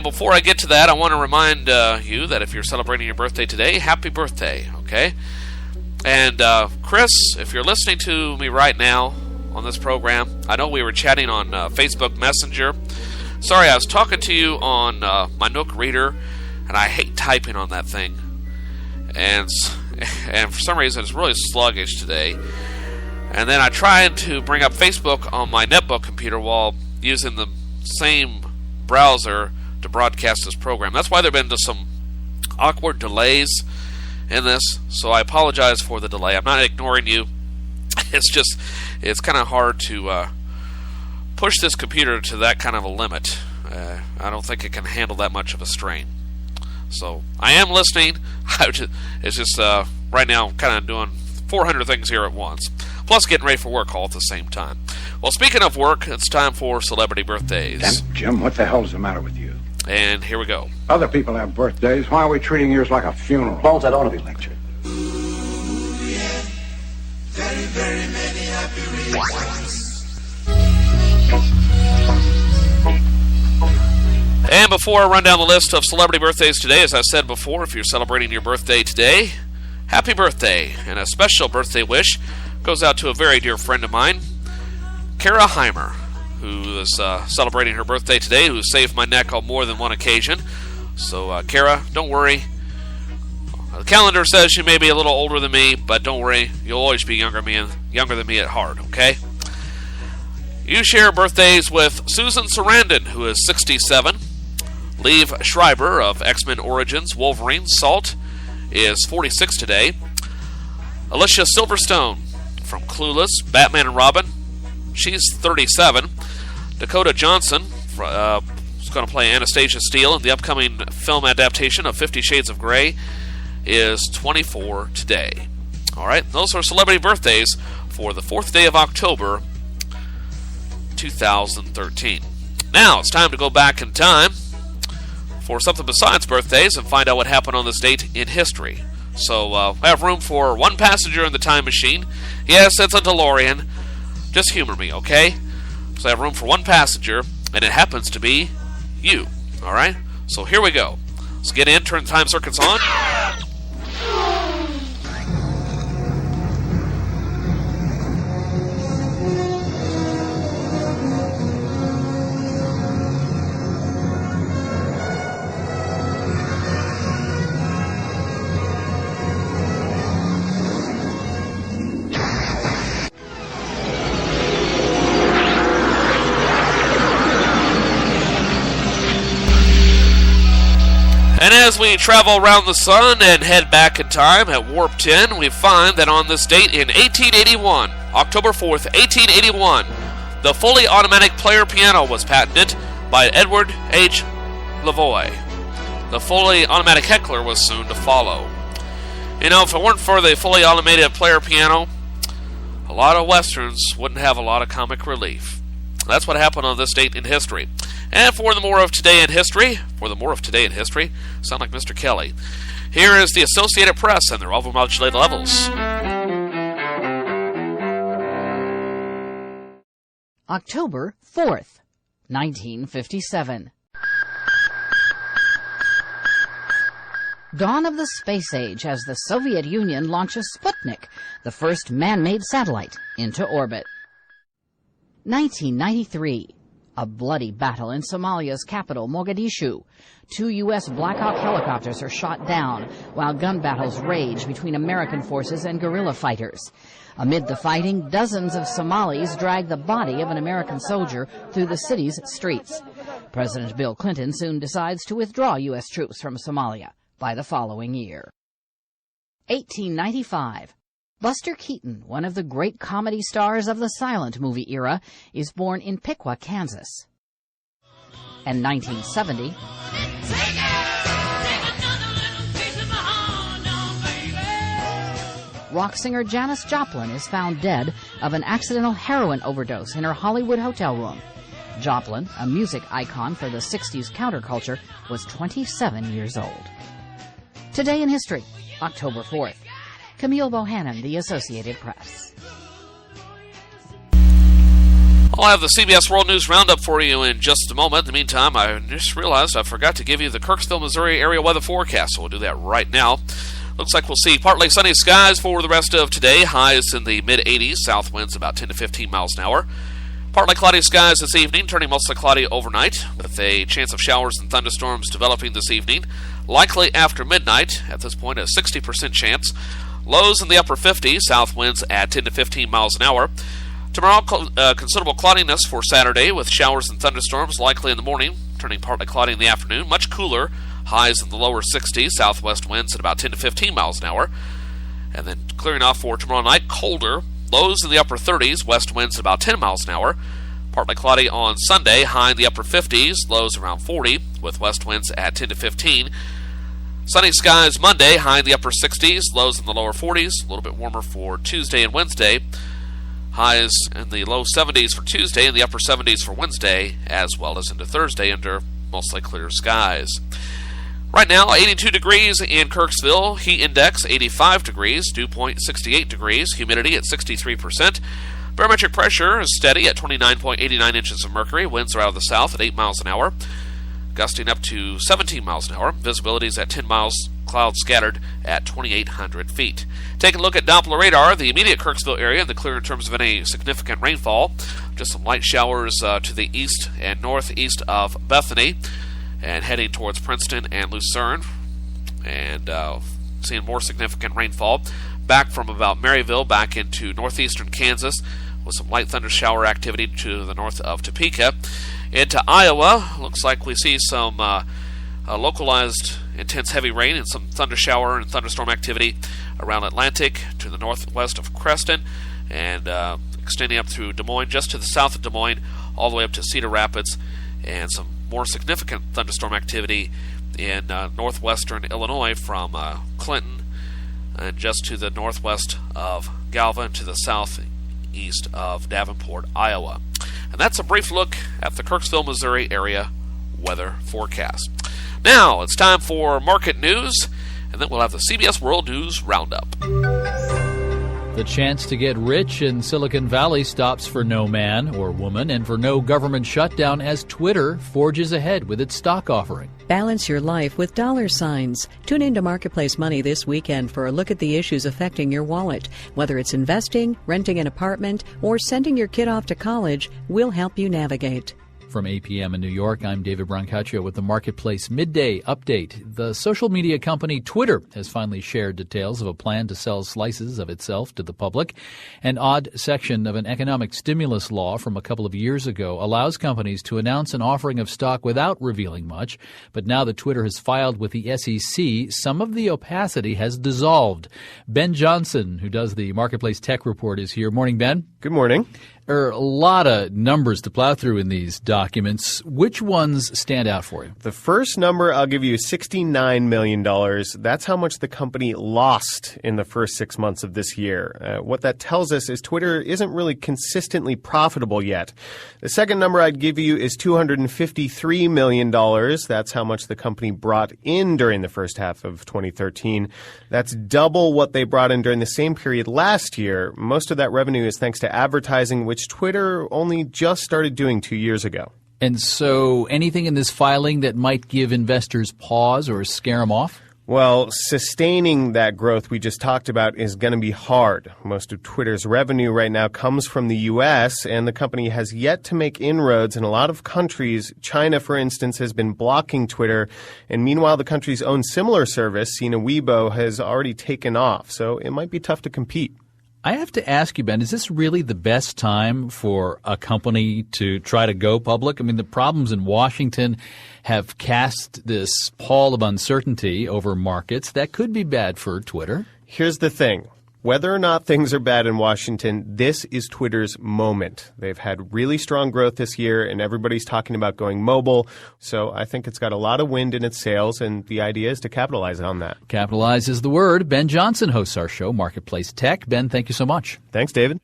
Before I get to that, I want to remind you that if you're celebrating your birthday today, happy birthday, okay? And Chris, if you're listening to me right now on this program, I know we were chatting on Facebook Messenger. Sorry, I was talking to you on my Nook Reader, and I hate typing on that thing. And for some reason, it's really sluggish today. And then I tried to bring up Facebook on my netbook computer while using the same browser to broadcast this program. That's why there have been some awkward delays in this, so I apologize for the delay. I'm not ignoring you. It's kind of hard to push this computer to that kind of a limit. I don't think it can handle that much of a strain. So I am listening. It's just right now I'm kind of doing 400 things here at once, plus getting ready for work all at the same time. Well, speaking of work, it's time for celebrity birthdays. Damn, Jim, what the hell's the matter with you? And here we go. Other people have birthdays. Why are we treating yours like a funeral? Bones, I don't want to be lectured. Very, very many happy reasons. And before I run down the list of celebrity birthdays today, as I said before, if you're celebrating your birthday today, happy birthday. And a special birthday wish goes out to a very dear friend of mine, Kara Heimer, who is celebrating her birthday today, who saved my neck on more than one occasion. So, Kara, don't worry. The calendar says you may be a little older than me, but don't worry, you'll always be younger than me at heart, okay? You share birthdays with Susan Sarandon, who is 67. Liev Schreiber of X-Men Origins Wolverine Salt is 46 today. Alicia Silverstone from Clueless, Batman and Robin, she's 37. Dakota Johnson is going to play Anastasia Steele in the upcoming film adaptation of 50 Shades of Grey, is 24 today. All right, those are celebrity birthdays for the 4th day of October, 2013. Now, it's time to go back in time for something besides birthdays and find out what happened on this date in history. So, we have room for one passenger in the time machine. Yes, it's a DeLorean. Just humor me, okay? So I have room for one passenger, and it happens to be you. All right? So here we go. Let's get in, turn the time circuits on. And as we travel around the sun and head back in time at Warp 10, we find that on this date in 1881, October 4th, 1881, the fully automatic player piano was patented by Edward H. Lavoie. The fully automatic heckler was soon to follow. You know, if it weren't for the fully automated player piano, a lot of westerns wouldn't have a lot of comic relief. That's what happened on this date in history. And for the more of today in history, sound like Mr. Kelly, here is the Associated Press and their overmodulated levels. October 4th, 1957. Dawn of the space age as the Soviet Union launches Sputnik, the first man-made satellite, into orbit. 1993. A bloody battle in Somalia's capital, Mogadishu. 2 U.S. Black Hawk helicopters are shot down, while gun battles rage between American forces and guerrilla fighters. Amid the fighting, dozens of Somalis drag the body of an American soldier through the city's streets. President Bill Clinton soon decides to withdraw U.S. troops from Somalia by the following year. 1895. Buster Keaton, one of the great comedy stars of the silent movie era, is born in Piqua, Kansas. And 1970, rock singer Janis Joplin is found dead of an accidental heroin overdose in her Hollywood hotel room. Joplin, a music icon for the 60s counterculture, was 27 years old. Today in history, October 4th. Camille Bohannon, The Associated Press. I'll have the CBS World News Roundup for you in just a moment. In the meantime, I just realized I forgot to give you the Kirksville, Missouri area weather forecast, so we'll do that right now. Looks like we'll see partly sunny skies for the rest of today. Highs in the mid-80s, south winds about 10 to 15 miles an hour. Partly cloudy skies this evening, turning mostly cloudy overnight, with a chance of showers and thunderstorms developing this evening. Likely after midnight, at this point a 60% chance. Lows in the upper 50s, south winds at 10 to 15 miles an hour. Tomorrow, considerable cloudiness for Saturday, with showers and thunderstorms likely in the morning, turning partly cloudy in the afternoon. Much cooler, highs in the lower 60s, southwest winds at about 10 to 15 miles an hour. And then clearing off for tomorrow night, colder. Lows in the upper 30s, west winds at about 10 miles an hour. Partly cloudy on Sunday, high in the upper 50s, lows around 40, with west winds at 10 to 15. Sunny skies Monday, high in the upper 60s, lows in the lower 40s, a little bit warmer for Tuesday and Wednesday. Highs in the low 70s for Tuesday and the upper 70s for Wednesday, as well as into Thursday under mostly clear skies. Right now, 82 degrees in Kirksville, heat index 85 degrees, dew point 68 degrees, humidity at 63%. Barometric pressure is steady at 29.89 inches of mercury, winds are out of the south at 8 miles an hour, gusting up to 17 miles an hour, visibility is at 10 miles, clouds scattered at 2,800 feet. Taking a look at Doppler radar, the immediate Kirksville area, and the clear in terms of any significant rainfall. Just some light showers to the east and northeast of Bethany, and heading towards Princeton and Lucerne, and seeing more significant rainfall back from about Maryville back into northeastern Kansas, with some light thunder shower activity to the north of Topeka. Into Iowa, looks like we see some localized intense heavy rain and some thunder shower and thunderstorm activity around Atlantic to the northwest of Creston, and extending up through Des Moines, just to the south of Des Moines, all the way up to Cedar Rapids, and some more significant thunderstorm activity in northwestern Illinois from Clinton, and just to the northwest of Galva, to the southeast of Davenport, Iowa. And that's a brief look at the Kirksville, Missouri area weather forecast. Now, it's time for market news, and then we'll have the CBS World News Roundup. The chance to get rich in Silicon Valley stops for no man or woman and for no government shutdown as Twitter forges ahead with its stock offering. Balance your life with dollar signs. Tune into Marketplace Money this weekend for a look at the issues affecting your wallet. Whether it's investing, renting an apartment, or sending your kid off to college, we'll help you navigate. From 8 p.m. in New York, I'm David Brancaccio with the Marketplace Midday Update. The social media company Twitter has finally shared details of a plan to sell slices of itself to the public. An odd section of an economic stimulus law from a couple of years ago allows companies to announce an offering of stock without revealing much. But now that Twitter has filed with the SEC, some of the opacity has dissolved. Ben Johnson, who does the Marketplace Tech Report, is here. Morning, Ben. Good morning. There are a lot of numbers to plow through in these documents. Which ones stand out for you? The first number I'll give you is $69 million. That's how much the company lost in the first 6 months of this year. What that tells us is Twitter isn't really consistently profitable yet. The second number I'd give you is $253 million. That's how much the company brought in during the first half of 2013. That's double what they brought in during the same period last year. Most of that revenue is thanks to advertising, which Twitter only just started doing 2 years ago. And so anything in this filing that might give investors pause or scare them off? Well, sustaining that growth we just talked about is going to be hard. Most of Twitter's revenue right now comes from the U.S., and the company has yet to make inroads in a lot of countries. China, for instance, has been blocking Twitter, and meanwhile the country's own similar service, Sina Weibo, has already taken off, so it might be tough to compete. I have to ask you, Ben, is this really the best time for a company to try to go public? I mean, the problems in Washington have cast this pall of uncertainty over markets. That could be bad for Twitter. Here's the thing. Whether or not things are bad in Washington, this is Twitter's moment. They've had really strong growth this year, and everybody's talking about going mobile. So I think it's got a lot of wind in its sails, and the idea is to capitalize on that. Capitalize is the word. Ben Johnson hosts our show, Marketplace Tech. Ben, thank you so much. Thanks, David.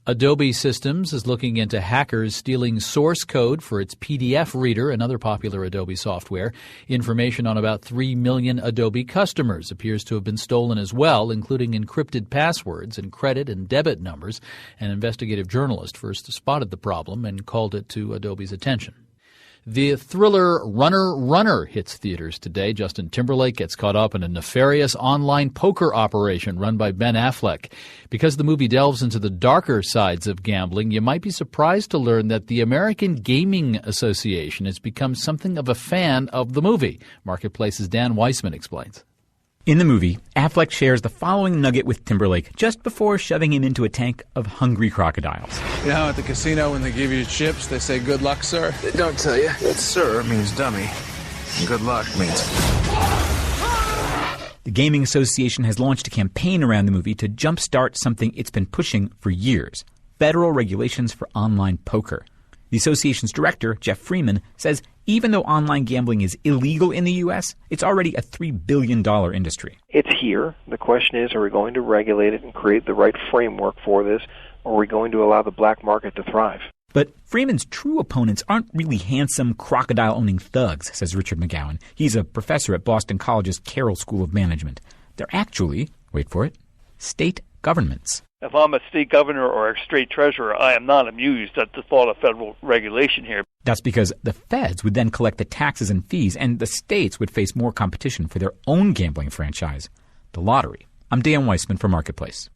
Adobe Systems is looking into hackers stealing source code for its PDF reader, another popular Adobe software. Information on about 3 million Adobe customers appears to have been stolen as well, including encrypted passwords and credit and debit numbers. An investigative journalist first spotted the problem and called it to Adobe's attention. The thriller Runner hits theaters today. Justin Timberlake gets caught up in a nefarious online poker operation run by Ben Affleck. Because the movie delves into the darker sides of gambling, you might be surprised to learn that the American Gaming Association has become something of a fan of the movie. Marketplace's Dan Weissman explains. In the movie, Affleck shares the following nugget with Timberlake just before shoving him into a tank of hungry crocodiles. You know, at the casino when they give you chips, they say, "Good luck, sir." They don't tell you that "sir" means dummy, and "good luck" means... The Gaming Association has launched a campaign around the movie to jumpstart something it's been pushing for years: federal regulations for online poker. The association's director, Jeff Freeman, says even though online gambling is illegal in the U.S., it's already a $3 billion industry. It's here. The question is, are we going to regulate it and create the right framework for this, or are we going to allow the black market to thrive? But Freeman's true opponents aren't really handsome, crocodile-owning thugs, says Richard McGowan. He's a professor at Boston College's Carroll School of Management. They're actually, wait for it, state governments. If I'm a state governor or a state treasurer, I am not amused at the thought of federal regulation here. That's because the feds would then collect the taxes and fees, and the states would face more competition for their own gambling franchise, the lottery. I'm Dan Weissman for Marketplace.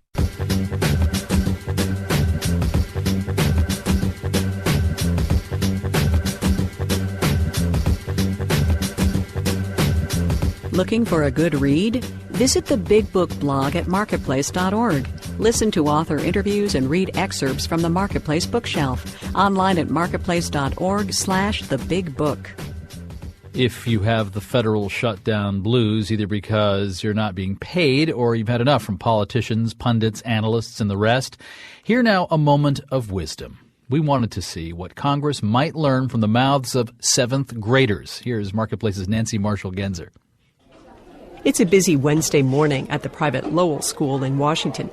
Looking for a good read? Visit the Big Book blog at marketplace.org. Listen to author interviews and read excerpts from the Marketplace bookshelf. Online at marketplace.org/thebigbook. If you have the federal shutdown blues, either because you're not being paid or you've had enough from politicians, pundits, analysts, and the rest, hear now a moment of wisdom. We wanted to see what Congress might learn from the mouths of seventh graders. Here's Marketplace's Nancy Marshall-Genzer. It's a busy Wednesday morning at the private Lowell School in Washington.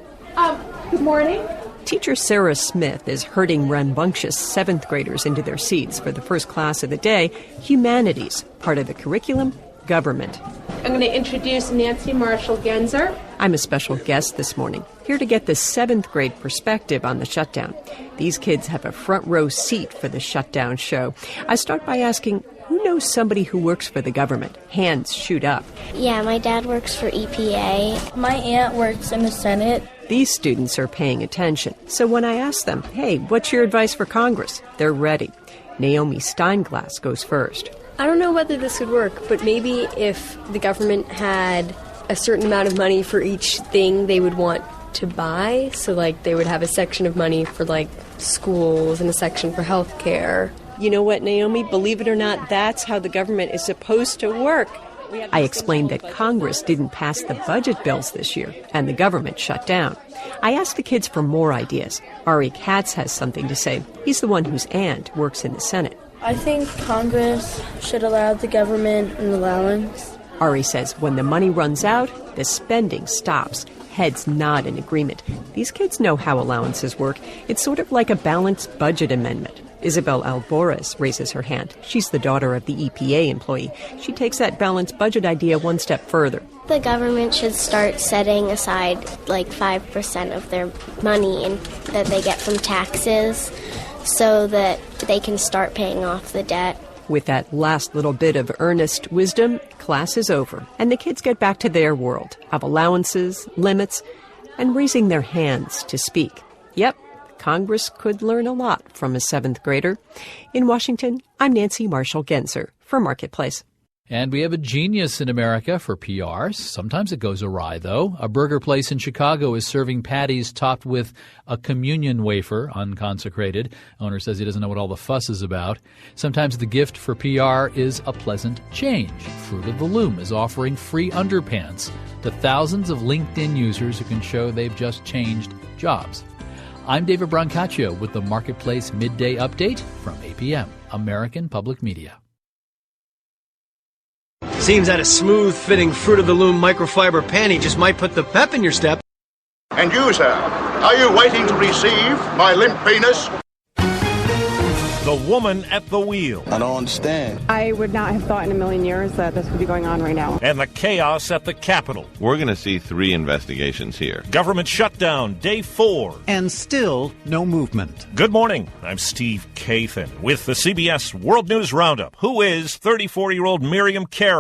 Good morning. Teacher Sarah Smith is herding rambunctious seventh graders into their seats for the first class of the day, Humanities, part of the curriculum, government. I'm going to introduce Nancy Marshall-Genzer. I'm a special guest this morning, here to get the seventh grade perspective on the shutdown. These kids have a front row seat for the shutdown show. I start by asking, who knows somebody who works for the government? Hands shoot up. Yeah, my dad works for EPA. My aunt works in the Senate. These students are paying attention. So when I ask them, hey, what's your advice for Congress? They're ready. Naomi Steinglass goes first. I don't know whether this would work, but maybe if the government had a certain amount of money for each thing they would want to buy. So, like, they would have a section of money for, like, schools and a section for health care. You know what, Naomi? Believe it or not, that's how the government is supposed to work. I explained that Congress didn't pass the budget bills this year, and the government shut down. I asked the kids for more ideas. Ari Katz has something to say. He's the one whose aunt works in the Senate. I think Congress should allow the government an allowance. Ari says when the money runs out, the spending stops. Heads nod in agreement. These kids know how allowances work. It's sort of like a balanced budget amendment. Isabel Alvarez raises her hand. She's the daughter of the EPA employee. She takes that balanced budget idea one step further. The government should start setting aside like 5% of their money that they get from taxes so that they can start paying off the debt. With that last little bit of earnest wisdom, class is over, and the kids get back to their world of allowances, limits, and raising their hands to speak. Yep. Congress could learn a lot from a seventh grader. In Washington, I'm Nancy Marshall-Genzer for Marketplace. And we have a genius in America for PR. Sometimes it goes awry, though. A burger place in Chicago is serving patties topped with a communion wafer, unconsecrated. Owner says he doesn't know what all the fuss is about. Sometimes the gift for PR is a pleasant change. Fruit of the Loom is offering free underpants to thousands of LinkedIn users who can show they've just changed jobs. I'm David Brancaccio with the Marketplace Midday Update from APM, American Public Media. Seems that a smooth-fitting Fruit of the Loom microfiber panty just might put the pep in your step. And you, sir, Are you waiting to receive my limp penis? The woman at the wheel. I don't understand. I would not have thought in a million years that this would be going on right now. And the chaos at the Capitol. We're going to see 3 investigations here. Government shutdown, day 4. And still no movement. Good morning. I'm Steve Kathan with the CBS World News Roundup. Who is 34-year-old Miriam Carey?